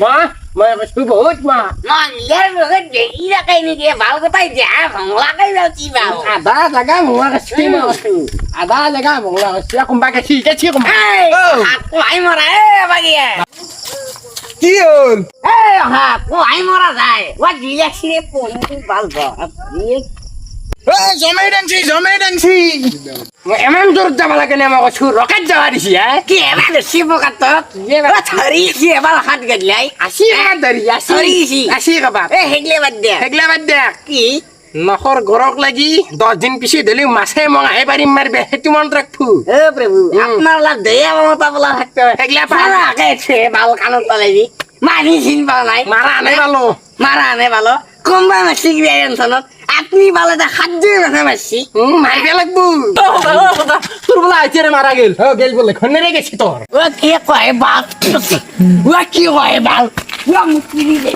মা মই কৈছো বহুত মা ইয়াৰ লগত দেখি ৰাখাই নেকি ভাল কথাই দিয়া ভংলাকাই যাচ্ছি বাবু আধা জাগা ভঙা কৈছি মই কৈছো আধা জাগা ভঙা কৈছি কোনবা কেছি কোনবা কোহাই মৰা বাগিয়া কি হল কোহাই মৰা যায় ওয়া জিয়া ছিৰে পঢ়ি ভাল জমাই ডাংছি মই এমান দূৰত যাব লাগে নে মই কৈছো ৰকেট যাবা দিছি কি এবাৰ শিৱকাত ধৰিছি এবাৰ হাত গেলাই আসি কাবাত ধৰি ধৰিছি। আসি কাবাত হেগলে বাদ দিয়া সেইগলা বাদ দে কি নখৰ গৰক লাগি 10 দিন পিছত দিলি মাছে মঙাহে পাৰিম মাৰবে সেইটো মনত ৰাখবো প্ৰভু আপোনাৰ লাভ দয়া মমতা বলা থাকতে সেইগলা পাৰা কে বাল কাণত তলেদি মাৰি চিন পাও নাই মাৰা আনে পালো মাৰা আনে ভালো কোনবা মারছি কি টেনশনত আপনি ভালো এটা খাদ্যের মাথা মারছি মাৰিবে লাগবো তোৰ বোলা আইতেৰে মাৰা গেল গেল বোলে খনেৰে গেছি তোৰ ও কি কয় বাল ও কি কয় বাল ও মুক্তি দিলে